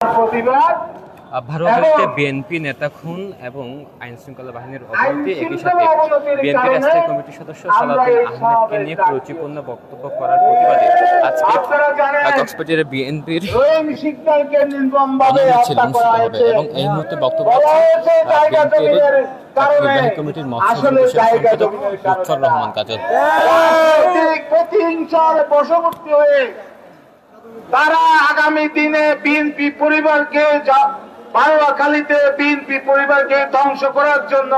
প্রতিবাদ ভারতে বিএনপি নেতা খুন এবং আইন শৃঙ্খলা বাহিনীর অবনতি, একই সাথে বিএনপির স্থায়ী কমিটির সদস্য সালাউদ্দিন আহমেদকে নিয়ে কুরুচিপূর্ণ বক্তব্য করার প্রতিবাদে আজকে কক্সবাজারে বিএনপির ছিল অনুষ্ঠিত হবে এবং এই মুহূর্তে বক্তব্য বিএনপির নির্বাহী কমিটির সম্পাদক লুৎফর রহমান কাজল। বশবর্তী হয়ে তারা আগামী দিনে বিএনপি পরিবারকে বারোয়াখালীতে বিএনপি পরিবারকে ধ্বংস করার জন্য,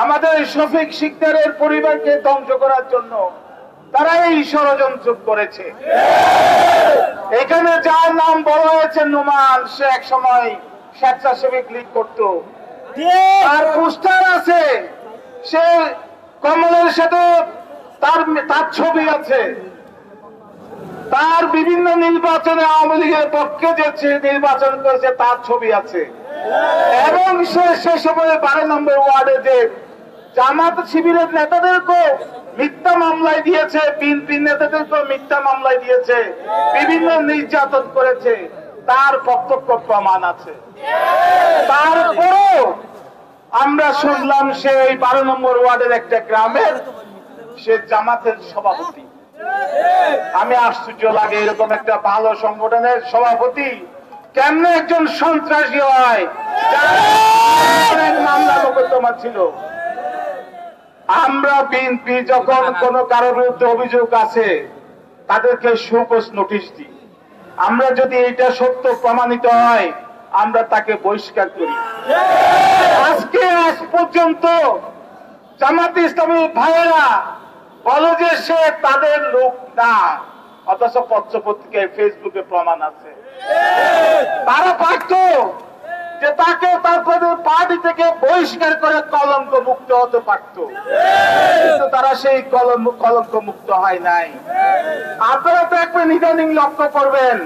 আমাদের শফিক শিকদারের পরিবারকে ধ্বংস করার জন্য তারা এই ষড়যন্ত্র করেছে। এখানে যার নাম বলা হয়েছে নোমান, সে এক সময় স্বেচ্ছাসেবক লীগ করত, তার পোস্টার আছে, সে কমলের সাথে তার ছবি আছে, তার বিভিন্ন নির্বাচনে আওয়ামী লীগের পক্ষে যে নির্বাচন করেছে তার ছবি আছে, এবং সে সময় 12 নম্বর ওয়ার্ডে যে জামাত শিবিরের নেতাদেরকে মিথ্যা মামলায় দিয়েছে, বিএনপি নেতাদেরকে মিথ্যা মামলায় দিয়েছে, বিভিন্ন নির্যাতন করেছে, তার প্রত্যক্ষ প্রমাণ আছে। তারপরেও আমরা শুনলাম সে 12 নম্বর ওয়ার্ডের একটা গ্রামের সে জামাতের সভাপতি। আমি আশ্চর্য লাগে, এরকম একটা ভালো সংগঠনের সভাপতি কেমনে একজন সন্ত্রাসী হয়, মামলা মোকদ্দমা ছিল। আমরা বিএনপি যখন কোন কারোর বিরুদ্ধে অভিযোগ আছে তাদেরকে শোকজ নোটিশ দিই, আমরা যদি এটা সত্য প্রমাণিত হয় আমরা তাকে বহিষ্কার করি। আজ পর্যন্ত জামাতে ইসলামী ভাইয়েরা বলে যে সে তাদের লোক না, অথচ পত্রপত্রিকায় ফেসবুকে প্রমাণ আছে। তারা পারত যে তাকে তারপরে পার্টি থেকে বহিষ্কার করে কলঙ্ক মুক্ত হতে পারত, কিন্তু তারা সেই কলঙ্ক মুক্ত হয় নাই। আপনারা তো একবার ইদানিং লক্ষ্য করবেন,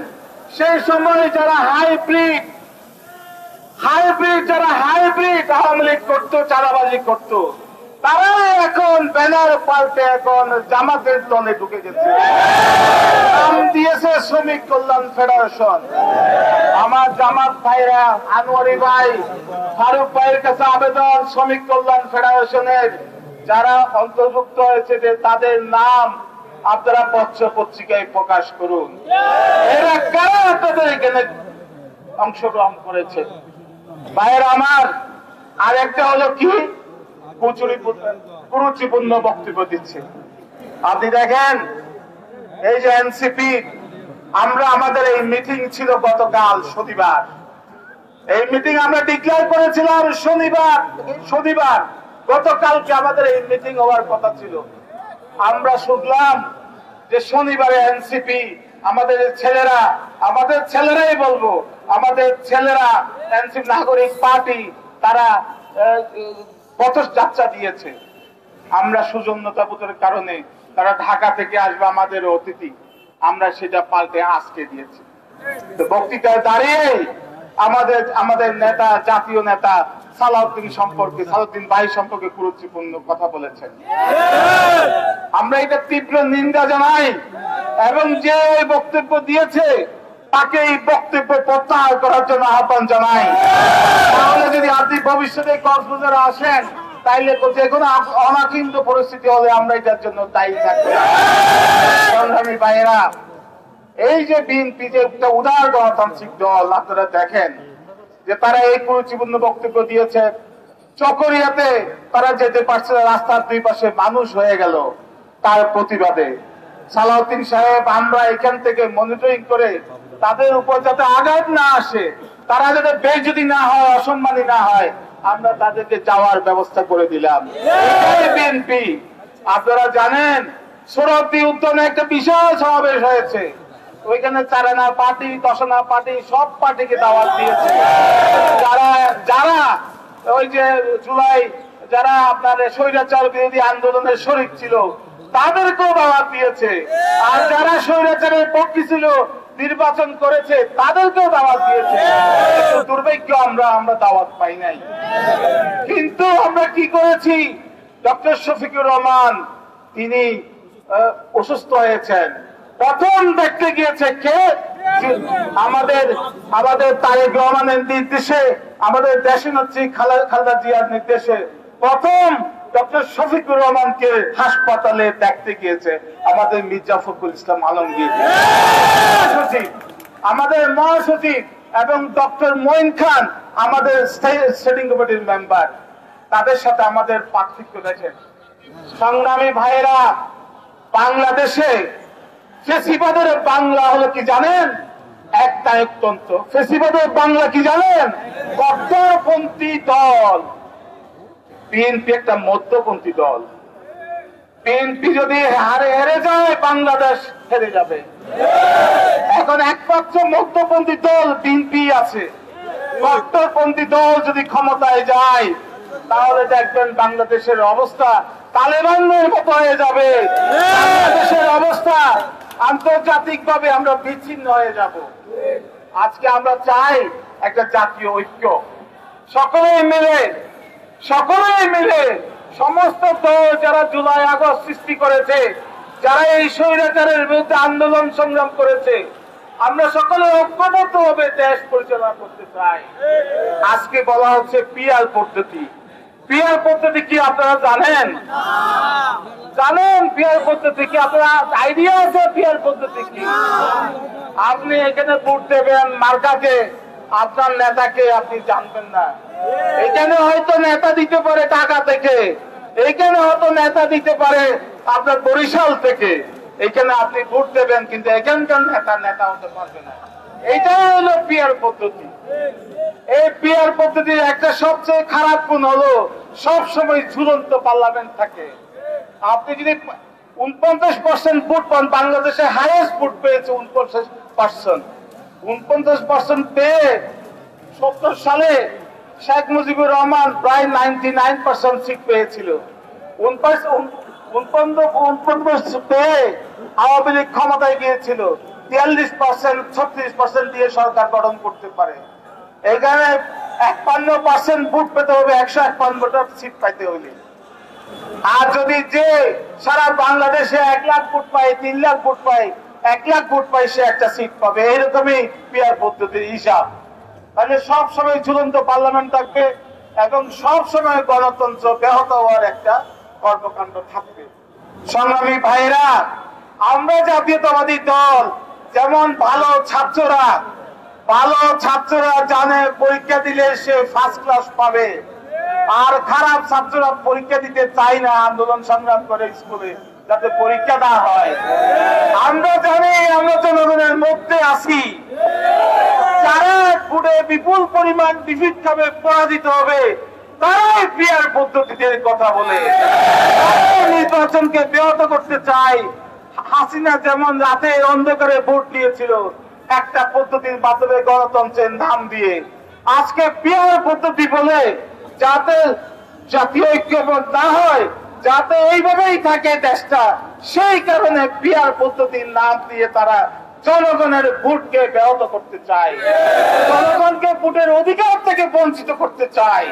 সেই সময় যারা হাইব্রিড আওয়ামী লীগ করতো, চাঁদাবাজি করতো, তারা এখন ব্যানার পাল্টে এখন জামাতের দলে ঢুকে গেছে, নাম দিয়েছে শ্রমিক কল্যাণ ফেডারেশন। আমার জামাত ভাইরা, আনোয়ারি ভাই, ফারুক ভাইয়ের কাছে আবেদন, শ্রমিক কল্যাণ ফেডারেশনের যারা অন্তর্ভুক্ত হয়েছে যে তাদের নাম আপনারা পত্র পত্রিকায় প্রকাশ করুন। এরা কারা আপনাদের এখানে অংশগ্রহণ করেছে? ভাইয়ের আমার আর একটা হলো কি, কুরুচিপূর্ণ বক্তব্য দিচ্ছে। আপনি দেখেন এই যে এনসিপি, আমাদের এই মিটিং ছিল গতকাল শনিবার, এই মিটিং আমরা ডিক্লেয়ার করেছিলাম শনিবার, গতকালকে আমাদের এই মিটিং হওয়ার কথা ছিল। আমরা শুনলাম যে শনিবারে এনসিপি আমাদের ছেলেরাই বলবো, আমাদের ছেলেরা এনসিপি নাগরিক পার্টি তারা পথযাত্রা দিয়েছে। আমরা সুজন্যতাবোধের কারণে তারা ঢাকা থেকে আসবে আমাদের অতিথি, আমরা সেটা পাল্টে আজকে দিয়েছি। তো বক্তৃতায় দাঁড়িয়ে আমাদের নেতা, জাতীয় নেতা সালাউদ্দিন ভাই সম্পর্কে কুরুচিপূর্ণ কথা বলেছেন। আমরা এটা তীব্র নিন্দা জানাই, এবং যে বক্তব্য দিয়েছে তাকে এই বক্তব্য প্রত্যাহার করার জন্য আহ্বান জানাই। তাহলে যদি আপনি ভবিষ্যতে কক্সবাজারে আসেন, তাইলে যে কোনো অনাকিন্ত পরিস্থিতি হলে আমরা এটার জন্য দায়ী থাকবো। সংগ্রামী ভাইয়েরা, এই যে বিএনপি যে একটা উদার গণতান্ত্রিক দল, আপনারা দেখেন যে তারা এই কুরুচিপূর্ণ বক্তব্য দিয়েছে। চকরিয়াতে তারা যেতে পারছে না, রাস্তার দুই পাশে মানুষ হয়ে গেল তার প্রতিবাদে। সালাউদ্দিন সাহেব, আমরা এখান থেকে মনিটরিং করে তাদের উপর যাতে আঘাত না আসে, তারা যাতে বেইজ্জতি না হয়, অসম্মানী না হয়, আমরা তাদেরকে যাওয়ার ব্যবস্থা করে দিলাম। বিএনপি, আপনারা জানেন সোহরাওয়ার্দী উদ্যানে একটা বিশাল সমাবেশ হয়েছে, ওইখানে 4 আনা পার্টি, 10 আনা পার্টি, সব পার্টিকে দাওয়াত দিয়েছে। যারা ওই যে জুলাই যারা আপনার স্বৈরাচার বিরোধী আন্দোলনের শরীক ছিল তাদেরকেও দাওয়াত দিয়েছে, আর যারা স্বৈরাচারের পক্ষে ছিল, নির্বাচন করেছে, তাদেরকেও দাওয়াত দিয়েছে। দুর্ভাগ্য আমরা দাওয়াত পাই নাই। কিন্তু আমরা কি করেছি, ডক্টর শফিকুর রহমান তিনি অসুস্থ হয়েছেন, প্রথম দেখতে গিয়েছে কে? আমাদের আমাদের তারেক রহমানের নির্দেশে, আমাদের দেশনেত্রী খালেদা জিয়ার নির্দেশে প্রথম ডক্টর শফিকুর রহমানকে হাসপাতালে দেখতে গিয়েছে আমাদের মির্জা ফখরুল ইসলাম আলমগীর সচিব, আমাদের মহাসচিব এবং ডক্টর মঈন খান আমাদের স্টেডিং কমিটির মেম্বার। তাদের সাথে আমাদের পার্থক্য দেখেন। সংগ্রামী ভাইয়েরা, বাংলাদেশে ফেসিবাদের বাংলা হলো কি জানেন? একনায়কতন্ত্র। ফেসিবাদের বাংলা কি জানেন? কট্টরপন্থী দল। বিএনপি একটা মধ্যপন্থী দল। বিএনপি যদি হেরে যায়, বাংলাদেশ হেরে যাবে। এখন একমাত্র মধ্যপন্থী দল বিএনপি আছে। কট্টরপন্থী দল যদি ক্ষমতায় যায়, তাহলে দেখবেন বাংলাদেশের অবস্থা তালেবানের মতো হয়ে যাবে। বাংলাদেশের অবস্থা আন্তর্জাতিকভাবে আমরা বিচ্ছিন্ন হয়ে যাব। আজকে আমরা চাই একটা জাতীয় ঐক্য, সকলেই মিলে সমস্ত দল যারা জুলাই আগস্ট সৃষ্টি করেছে, যারা এই স্বৈরাচারের বিরুদ্ধে আন্দোলন সংগ্রাম করেছে, আমরা সকলে ঐক্যবদ্ধ হবে দেশ পরিচালনা করতে চাই। আজকে বলা হচ্ছে পিআর পদ্ধতি। পিআর পদ্ধতি কি আপনারা জানেন? পিআর পদ্ধতি কি? আপনারা আইডিয়া আছে পিআর পদ্ধতি কি? আপনি এখানে ভোট দেবেন মার্কাকে, আপনার নেতাকে আপনি জানবেন না। এখানে হয়তো নেতা দিতে পারে ঢাকা থেকে, এখানে হয়তো নেতা দিতে পারে আপনার বরিশাল থেকে। এখানে আপনি ভোট দেবেন, কিন্তু এখানকার নেতা হতে পারবে না। এটাই হলো পিআর পদ্ধতি। এই পিআর পদ্ধতির একটা সবচেয়ে খারাপ গুণ হলো সব সময় ঝুলন্ত পার্লামেন্ট থাকে। আপনি যদি 49% ভোট পান, বাংলাদেশে হাইয়েস্ট ভোট পেয়েছে 49%। 49% পেয়ে 70 সালে শেখ মুজিবুর রহমান প্রায় 99% সিট পেয়েছিল। 49% পেয়ে আওয়ামী লীগ ক্ষমতায় গিয়েছিল। 43%, 36% দিয়ে সরকার গঠন করতে পারে। এখানে 51% ভোট পেতে হবে 151টা সিট পাইতে হইলে। আর যদি যে সারা বাংলাদেশে 1 লাখ ভোট পায়, 3 লাখ ভোট পায়, 1 লাখ ভোট পায়, সে একটা সিট পাবে। এরকমই পিআর পদ্ধতির হিসাব। তাহলে সব সময় ঝুলন্ত পার্লামেন্ট থাকবে এবং সব সময় গণতন্ত্র ব্যাহত হওয়ার একটা কর্মকাণ্ড থাকবে। সংগ্রামী ভাইরা, আমরা জাতীয়তাবাদী দল, যেমন ভালো ছাত্ররা জানে পরীক্ষা দিলে সে ফার্স্ট ক্লাস পাবে, আর খারাপ ছাত্ররা পরীক্ষা দিতে চায় না, আন্দোলন সংগ্রাম করে স্কুলে যাতে পরীক্ষা না হয়। আমরা জানি আমরা জনগণের মধ্যে আছি, যারা ভোটে বিপুল পরিমাণ ডিফিট খাবে, পরাজিত হবে, তারাই পিআর পদ্ধতিতে কথা বলে নির্বাচনকে ব্যাহত করতে চায়। হাসিনা যেমন রাতে অন্ধকারে ভোট নিয়েছিল একটা পদ্ধতির মাধ্যমে গণতন্ত্রের নাম দিয়ে, আজকে পিআর পদ্ধতি বলে যাতে জাতীয় ঐক্যবোধ না হয়, যাতে এইভাবেই থাকে দেশটা, সেই কারণে পিআর পদ্ধতির নাম দিয়ে তারা জনগণের ভোটকে ব্যাহত করতে চায়, জনগণকে ভোটের অধিকার থেকে বঞ্চিত করতে চায়।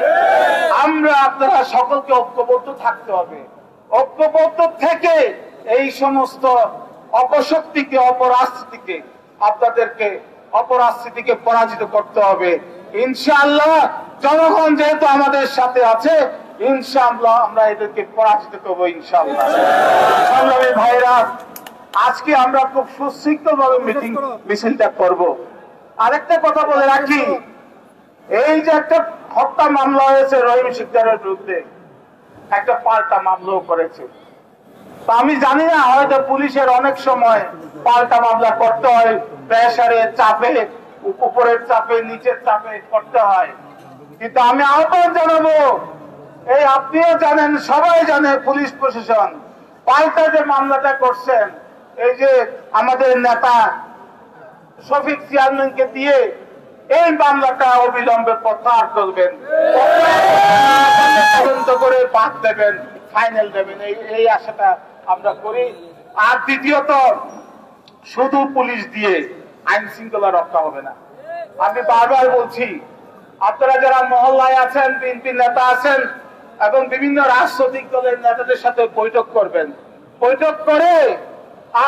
আমরা আপনারা সকলকে ঐক্যবদ্ধ থাকতে হবে। ঐক্যবদ্ধ থেকে এই সমস্ত অপশক্তিকে, অপরাজনীতিকে পরাজিত করতে হবে। ইনশাআল্লাহ জনগণ যেহেতু আমাদের সাথে আছে, ইনশাআল্লাহ আমরা এদেরকে পরাজিত করবো ইনশাআল্লাহ। সংগ্রামী ভাইরা, আজকে আমরা খুব সুশৃঙ্খলভাবে মিছিলটা করব। আরেকটা কথা বলে রাখি, এই যে একটা হত্যা মামলা হয়েছে রহিম শিকদারের বিরুদ্ধে, একটা পাল্টা মামলাও করেছে। আমি জানি না, হয়তো পুলিশের অনেক সময় পাল্টা মামলা করতে হয়, প্রেসারে, চাপে, উপরের চাপে, নিচের চাপে করতে হয়। কিন্তু আমি আহ্বান জানাবো, এই আপনিও জানেন, সবাই জানে, পুলিশ প্রশাসন পাল্টা যে মামলাটা করছেন, এই যে আমাদের নেতা শফিক চেয়ারম্যানকে দিয়ে এই মামলাটা অবিলম্বে প্রত্যাহার করবেন, তদন্ত করে বাদ দেবেন, ফাইনাল দেবেন, এই আশাটা আমরা করি। আর দ্বিতীয়ত, শুধু পুলিশ দিয়ে আইন শৃঙ্খলা রক্ষা হবে না। আমি বারবার বলছি, আপনারা যারা মহল্লায় আছেন, বিএনপি নেতা আছেন এবং বিভিন্ন রাজনৈতিক দলের নেতাদের সাথে বৈঠক করবেন। বৈঠক করে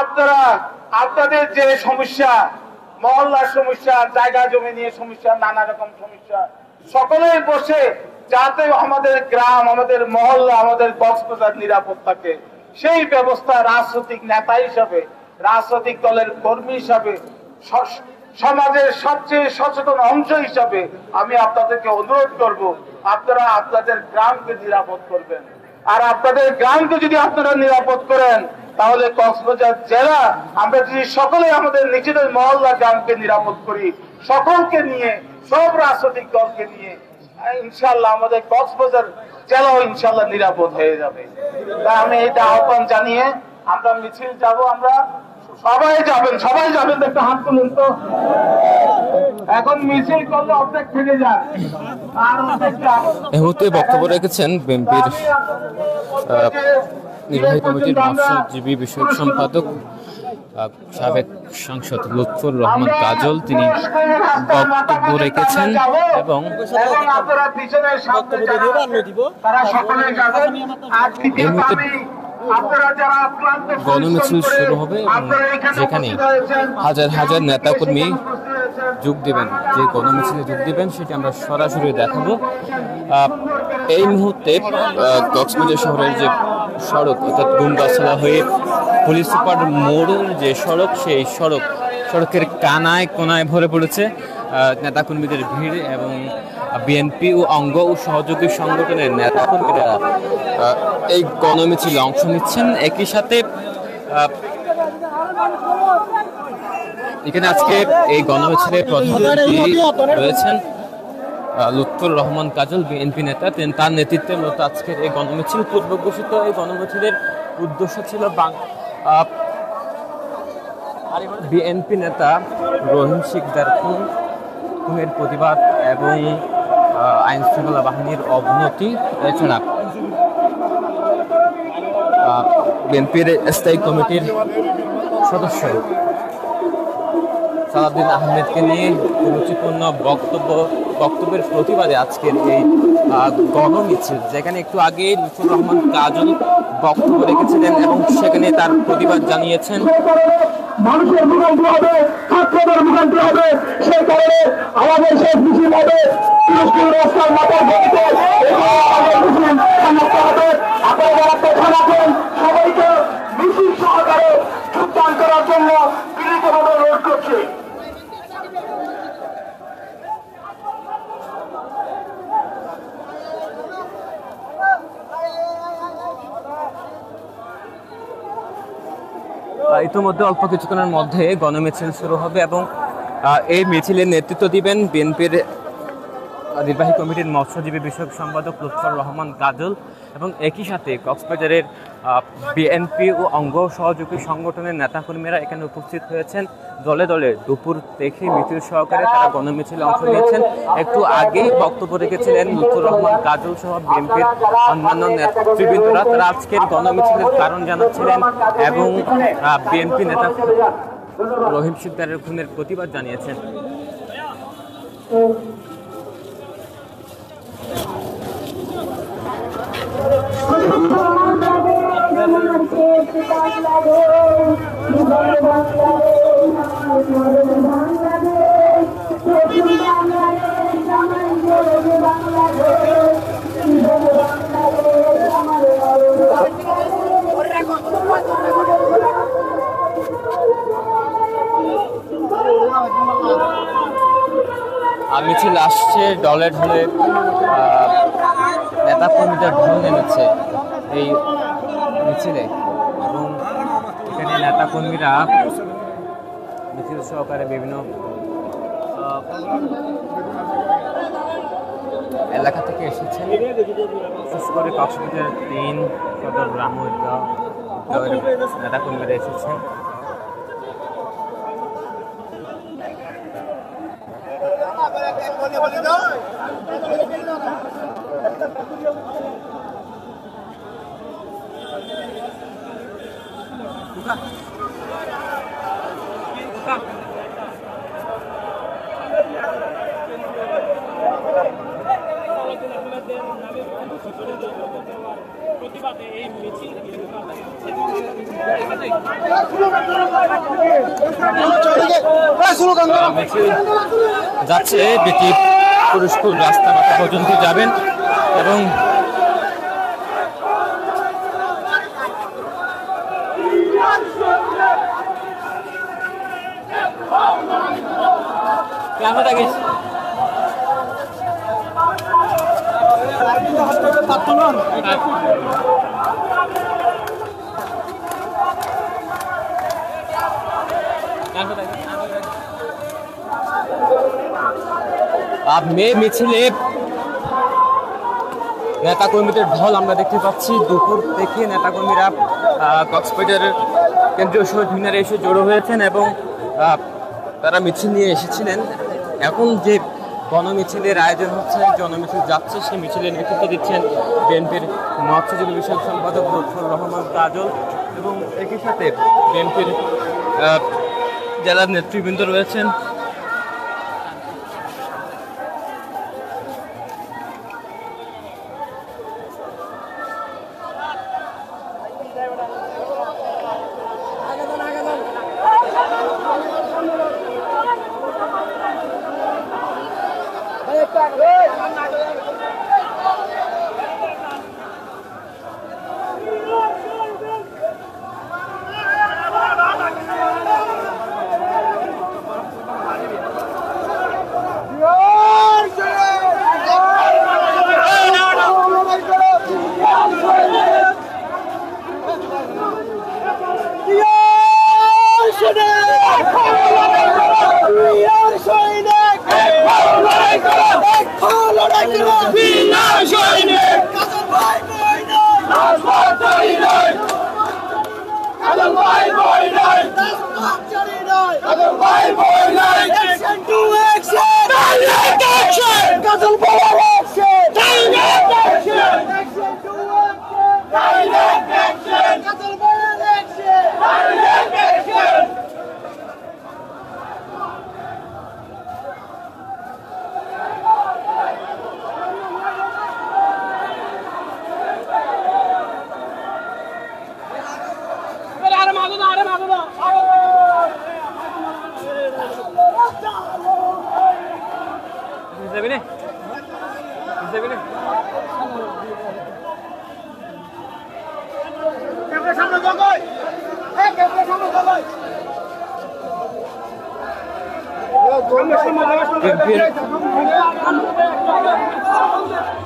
আপনারা আপনাদের যে সমস্যা, মহল্লার সমস্যা, জায়গা জমি নিয়ে সমস্যা, নানা রকম সমস্যা, সকলেই বসে যাতে আমাদের গ্রাম, আমাদের মহল্লা, আমাদের কক্সবাজার নিরাপদ থাকে সেই ব্যবস্থা রাজনৈতিক নেতা হিসাবে, রাজনৈতিক দলের কর্মী হিসাবে, সমাজের সবচেয়ে সচেতন অংশ হিসাবে আমি আপনাদেরকে অনুরোধ করব, আপনারা আপনাদের গ্রামকে নিরাপদ করবেন। আর আপনাদের গ্রামকে যদি আপনারা নিরাপদ করেন তাহলে কক্সবাজার জেলা, আমরা যদি সকলে আমাদের নিজেদের মহল্লা গ্রামকে নিরাপদ করি, সকলকে নিয়ে, সব রাজনৈতিক দলকে নিয়ে, ইনশাআল্লাহ আমাদের কক্সবাজার জেলাও ইনশাআল্লাহ নিরাপদ হয়ে যাবে। তাই আমি এটা আহ্বান জানিয়ে আমরা মিছিল যাব, আমরা সবাই যাবেন একটা হাত তুলুন তো। এখন মিছিল করলে অর্ধেক থেকে যান আর এই মুহূর্তে বক্তব্য রেখেছেন বিএনপির নির্বাহী কমিটির মৎস্যজীবী বিষয়ক সম্পাদক সাবেক সাংসদ লুৎফর রহমান কাজল। তিনি বক্তব্য রেখেছেন এবং এই মুহূর্তে গণমিছিল শুরু হবে এবং যেখানে হাজার হাজার নেতাকর্মী যোগ দিবেন, যে গণমিছিলে যোগ দিবেন সেটি আমরা সরাসরি দেখাবো। এই মুহূর্তে কক্সবাজার শহরের যে সড়ক অর্থাৎ গুমগাছলা হয়ে পুলিশ সুপার মোড়ের যে সড়ক, সেই সড়কের কানায় কোনায় ভরে পড়েছে নেতাকর্মীদের ভিড় এবং বিএনপি ও অঙ্গ ও সহযোগী সংগঠনের নেতাকর্মীরা এই গণমিছিলে অংশ নিচ্ছেন। একই সাথে এখানে আজকে এই গণমিছিলে প্রধান অতিথি রয়েছেন লুৎফর রহমান কাজল, বিএনপি নেতা। তার নেতৃত্বে মূলত আজকের এই গণমিছিল। পূর্ব ঘোষিত এই গণমিছিলের উদ্দেশ্য ছিল বিএনপি নেতা রহিম শিকদার খুনের প্রতিবাদ এবং আইন শৃঙ্খলা বাহিনীর অবনতি, এছাড়া বিএনপির স্থায়ী কমিটির সদস্য সালাউদ্দিন আহমেদকে নিয়ে রুচিপূর্ণ বক্তব্যের প্রতিবাদে আজকের এই গণমিছিল, যেখানে একটু আগে লুৎফর রহমান কাজল বক্তব্য রেখেছিলেন এবং সেখানে তার প্রতিবাদ জানিয়েছেন। মানুষের ভোগান্তি হবে, ছাত্রদের ভোগান্তি হবে, সেই কারণে আমাদের সেই মিছিল হবে রাস্তার মাথার গতিতে হবে। আপনারা যারা পেছনে আছেন সবাইকে মিছিল সহকারে যোগদান করার জন্য বিনীতভাবে অনুরোধ করছি। ইতিমধ্যে অল্প কিছুক্ষণের মধ্যে গণমিছিল শুরু হবে এবং এই মিছিলের নেতৃত্ব দিবেন বিএনপির নির্বাহী কমিটির মৎস্যজীবী বিষয়ক সম্পাদক লুৎফর রহমান কাজল এবং একই সাথে কক্সবাজারের বিএনপি ও অঙ্গ সহযোগী সংগঠনের নেতাকর্মীরা এখানে উপস্থিত হয়েছেন। দলে দলে দুপুর থেকে মিছিল সহকারে তারা গণমিছিলে অংশ নিয়েছেন। একটু আগেই বক্তব্য রেখেছিলেন লুৎফর রহমান কাজল সহ বিএনপির অন্যান্য নেতৃবৃন্দরা। তারা আজকের গণমিছিলের কারণ জানাচ্ছিলেন এবং বিএনপি নেতা রহিম শিকদারের খুনের প্রতিবাদ জানিয়েছেন। মিছিল আসছে, দলে ঢলে নেতাকর্মীদের ঢল নেমেছে এই মিছিলে এবং এখানে নেতাকর্মীরা মিছিল সহকারে বিভিন্ন এলাকা থেকে এসেছেন। বিশেষ করে কক্সবাজার ৩ সদর গ্রাম নেতাকর্মীরা এসেছেন। প্রতিবাদে এই মিছিল মিছিল যাচ্ছে, বিটি পুরস্কুল রাস্তা মাথা পর্যন্ত যাবেন এবং মে মিছিলে নেতাকর্মীদের ঢল আমরা দেখতে পাচ্ছি। দুপুর থেকে নেতাকর্মীরা কক্সবাজারের কেন্দ্রীয় শহীদ মিনারে এসে জড়ো হয়েছেন এবং তারা মিছিল নিয়ে এসেছিলেন। এখন যে গণমিছিলের আয়োজন হচ্ছে, জনমিছিল যাচ্ছে, সেই মিছিলের নেতৃত্ব দিচ্ছেন বিএনপির মৎস্যজীবী বিষয়ক সম্পাদক লুৎফর রহমান কাজল এবং একই সাথে বিএনপির জেলার নেতৃবৃন্দ রয়েছেন।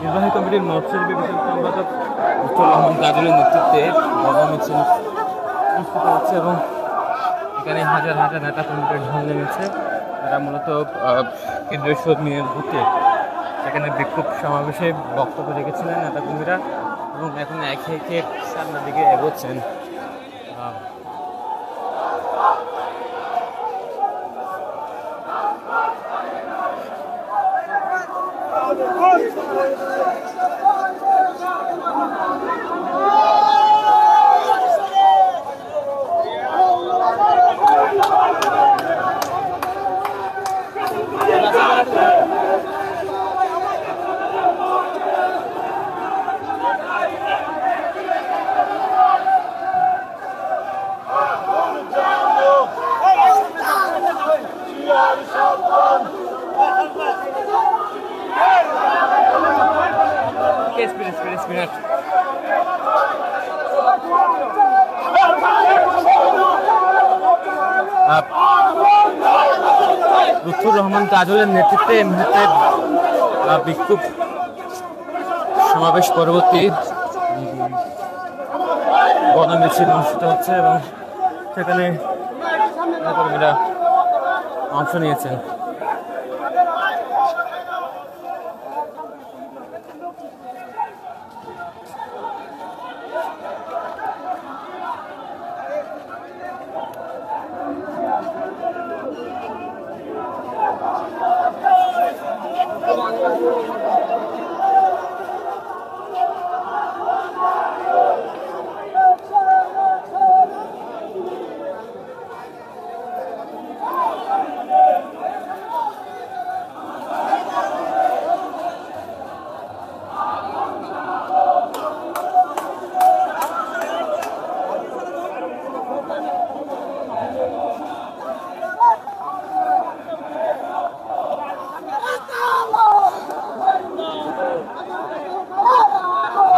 নির্বাহী কমিটির মৎস্যজীবী বিষয়ক সম্পাদক লুৎফর রহমান কাজলের নেতৃত্বে গণমিছিল অনুষ্ঠিত হচ্ছে এবং এখানে হাজার হাজার নেতা কর্মীদের ঢল নেমেছে। তারা মূলত কেন্দ্রীয় শহীদ মিনার ঘুরতে সেখানে বিক্ষোভ সমাবেশে বক্তব্য রেখেছিলেন নেতাকর্মীরা এবং এখন একে একে সামনের দিকে এগোচ্ছেন। লুৎফর রহমান কাজলের নেতৃত্বে এই মুহূর্তে বিক্ষোভ সমাবেশ পরবর্তী গণমিছিল অনুষ্ঠিত হচ্ছে এবং সেখানে নেতাকর্মীরা অংশ নিয়েছেন।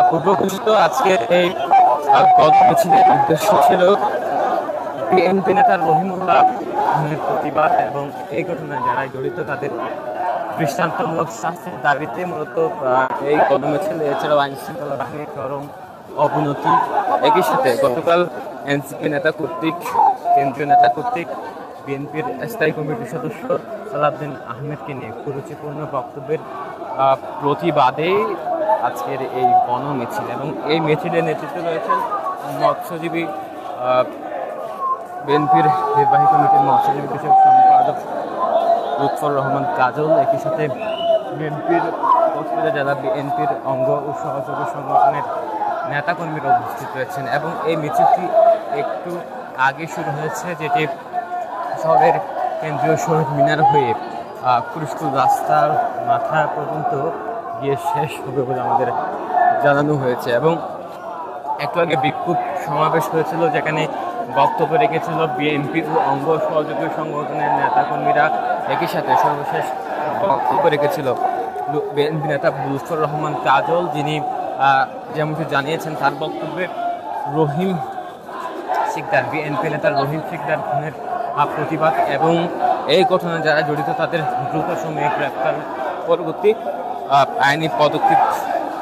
পূর্বঘোষিত আজকের এই মিছিলের উদ্দেশ্য ছিল বিএনপি নেতা রহিমুল্লাহ আহমেদের প্রতিবাদ এবং এই ঘটনায় যারা জড়িত তাদের দৃষ্টান্তমূলক শাস্তির দাবিতে মূলত এই গণমিছিল। এছাড়াও আইন শৃঙ্খলা বাহিনীর চরম অবনতি, একই সাথে গতকাল এনসিপি নেতা কর্তৃক কেন্দ্রীয় নেতা কর্তৃক বিএনপির স্থায়ী কমিটির সদস্য সালাউদ্দিন আহমেদকে নিয়ে কুরুচিপূর্ণ বক্তব্যের প্রতিবাদে আজকের এই গণমিছিল। এবং এই মিছিলের নেতৃত্বে রয়েছেন মৎস্যজীবী বিএনপির নির্বাহী কমিটির মৎস্যজীবী বিষয়ক সম্পাদক লুৎফর রহমান কাজল, একই সাথে বিএনপির কক্সবাজার জেলা বিএনপির অঙ্গ ও সহযোগী সংগঠনের নেতাকর্মীরা উপস্থিত রয়েছেন। এবং এই মিছিলটি একটু আগে শুরু হয়েছে, যেটি শহরের কেন্দ্রীয় শহীদ মিনার হয়ে কুরুস্কুল রাস্তার মাথা পর্যন্ত গিয়ে শেষ হবে বলে আমাদের জানানো হয়েছে। এবং একটু আগে বিক্ষোভ সমাবেশ হয়েছিল, যেখানে বক্তব্য রেখেছিল বিএনপি ও অঙ্গ সহযোগী সংগঠনের নেতাকর্মীরা। একই সাথে সর্বশেষ বক্তব্য রেখেছিল বিএনপি নেতা লুৎফর রহমান কাজল, যিনি যেমনটি জানিয়েছেন তার বক্তব্যে রহিম সিকদার, বিএনপি নেতা রহিম সিকদার খুনের প্রতিবাদ এবং এই ঘটনায় যারা জড়িত তাদের দ্রুত সময়ে গ্রেপ্তার পরবর্তী আইনি পদক্ষেপ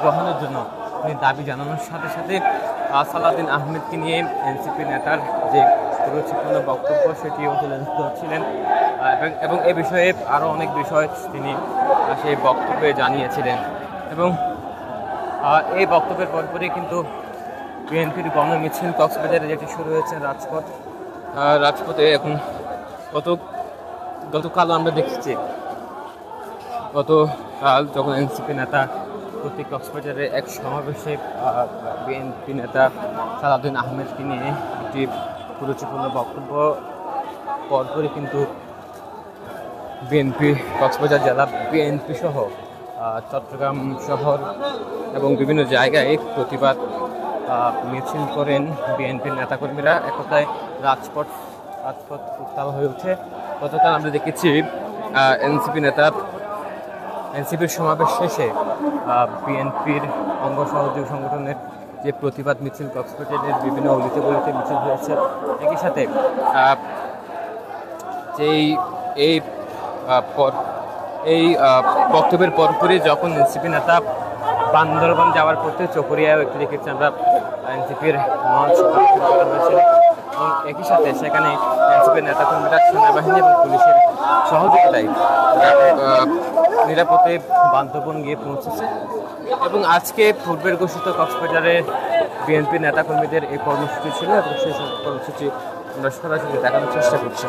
গ্রহণের জন্য তিনি দাবি জানানোর সাথে সাথে সালাউদ্দিন আহমেদকে নিয়ে এনসিপি নেতার যে রুচিপূর্ণ বক্তব্য সেটিও তুলে ধরছিলেন এবং এ বিষয়ে আরও অনেক বিষয় তিনি সেই বক্তব্যে জানিয়েছিলেন। এবং এই বক্তব্যের পরপরই কিন্তু বিএনপির গণমিছিল কক্সবাজারে যেটি শুরু হয়েছে রাজপথে। এখন গতকাল আমরা দেখেছি, গতকাল যখন এনসিপি নেতা কর্তৃক কক্সবাজারে এক সমাবেশে বিএনপি নেতা সালাউদ্দিন আহমেদকে নিয়ে একটি কুরুচিপূর্ণ বক্তব্য পরপরই কিন্তু বিএনপি কক্সবাজার জেলা বিএনপি সহ চট্টগ্রাম শহর এবং বিভিন্ন জায়গায় প্রতিবাদ মিছিল করেন বিএনপির নেতাকর্মীরা। একতায় রাজপথ উত্তাল হয়ে ওঠে। গতকাল আমরা দেখেছি এনসিপির সমাবেশ শেষে বিএনপির অঙ্গ সহযোগী সংগঠনের যে প্রতিবাদ মিছিল কক্সবাজারের বিভিন্ন অলিতে গলিতে মিছিল হয়েছে। একই সাথে এই বক্তব্যের পরপরই যখন এনসিপি নেতা বান্দরবান যাওয়ার পথে চকরিয়ায় একটি দেখেছি আমরা এনসিপির মঞ্চ করা হয়েছিল এবং একই সাথে সেখানে এনসিপির নেতাকর্মীরা সেনাবাহিনী এবং পুলিশের সহযোগিতায় নিরাপদে বান্দরবান গিয়ে পৌঁছেছে। এবং আজকে পূর্বের ঘোষিত কক্সবাজারে বিএনপি নেতাকর্মীদের এই কর্মসূচি ছিল এবং সেই কর্মসূচি আমরা সরাসরি দেখানোর চেষ্টা করছি।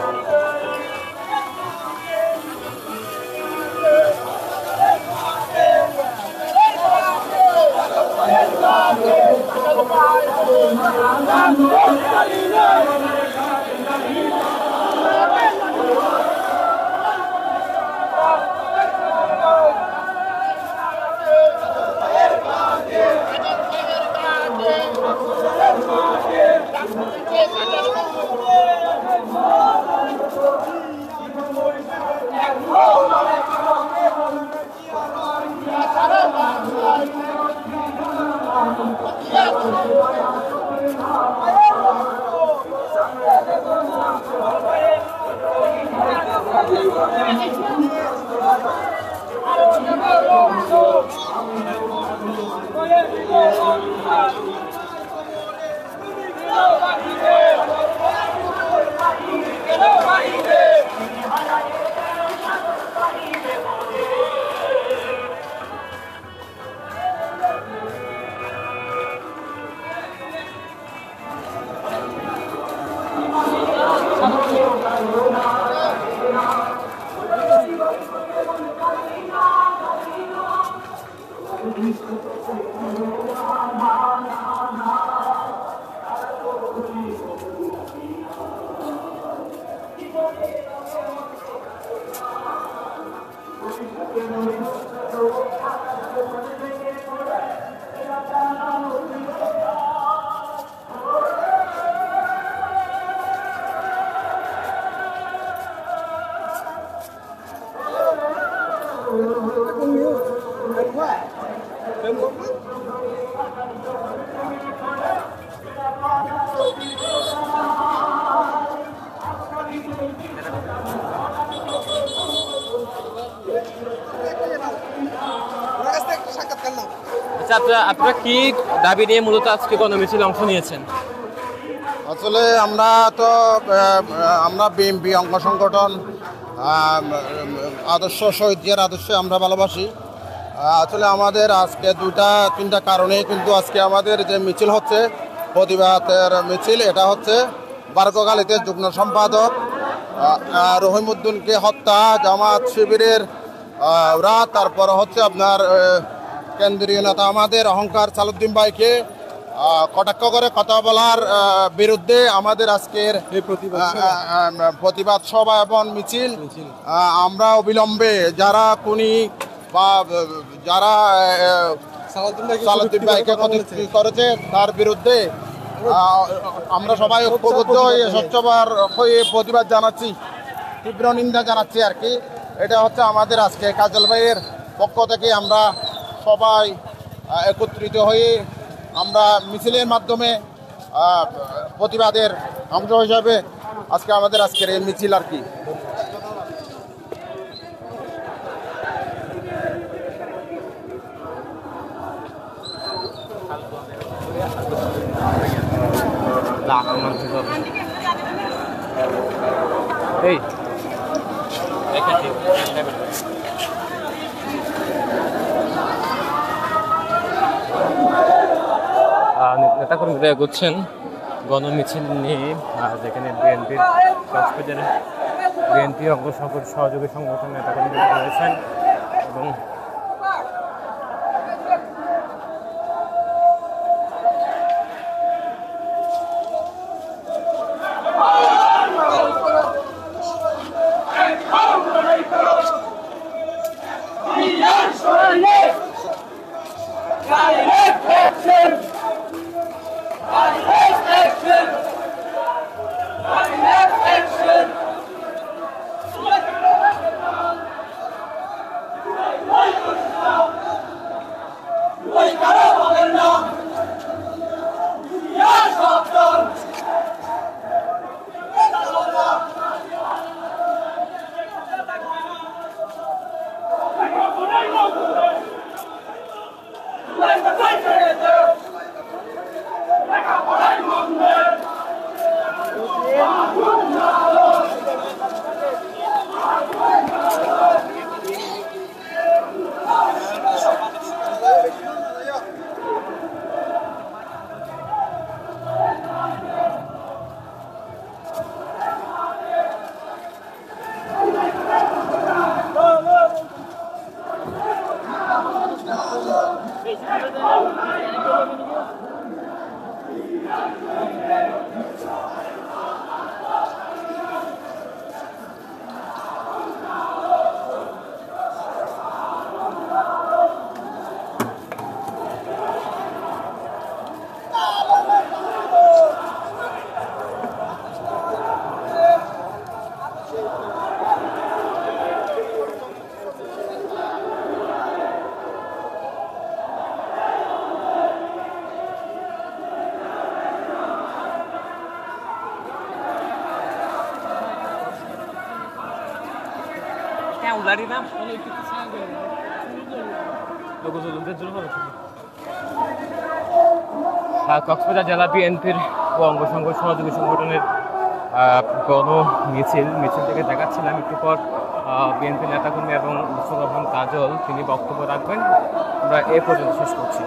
আচ্ছা, আপনারা কি দাবি নিয়ে মূলত আজকে গণমিছিল অংশ নিয়েছেন? আসলে আমরা তো আমরা বিএনপি অঙ্গ সংগঠন আদর্শ শহীদ জিয়ার আদর্শে আমরা ভালোবাসি। আসলে আমাদের আজকে তিনটা কারণে কিন্তু আজকে আমাদের যে মিছিল হচ্ছে, প্রতিবাদের মিছিল, এটা হচ্ছে বারকখালীতে যুগ্ম সম্পাদক রহিমউদ্দিনকে হত্যা, জামাত শিবিরের ওরা, তারপর হচ্ছে আপনার কেন্দ্রীয় নেতা আমাদের অহংকার সালাউদ্দিন ভাইকে কটাক্ষ করে কথা বলার বিরুদ্ধে আমাদের আজকের প্রতিবাদ সভা এবং মিছিল। আমরা অবিলম্বে যারা খুনি বা যারা সালাউদ্দিন ভাইকে ক্ষতি করেছে তার বিরুদ্ধে আমরা সবাই ঐক্যবদ্ধ হয়ে স্বচ্ছবার হয়ে প্রতিবাদ জানাচ্ছি, তীব্র নিন্দা জানাচ্ছি আর কি। এটা হচ্ছে আমাদের আজকে কাজল ভাইয়ের পক্ষ থেকে আমরা সবাই একত্রিত হয়ে আমরা মিছিলের মাধ্যমে প্রতিবাদের অংশ হিসাবে আজকে আমাদের আজকের এই মিছিল আর কি। এই নেতাকর্মীরা এগোচ্ছেন গণমিছিল নিয়ে, যেখানে বিএনপির কক্সবাজারে বিএনপি অঙ্গ সহযোগী সংগঠন নেতাকর্মীরা রয়েছেন এবং কক্সবাজার জেলা বিএনপির ও অঙ্গ সহযোগী সংগঠনের গণ মিছিল থেকে দেখাচ্ছিলাম। একটু পর বিএনপি নেতাকর্মী এবং মুস্তফা রহমান কাজল তিনি বক্তব্য রাখবেন। আমরা এ পর্যন্ত শেষ করছি।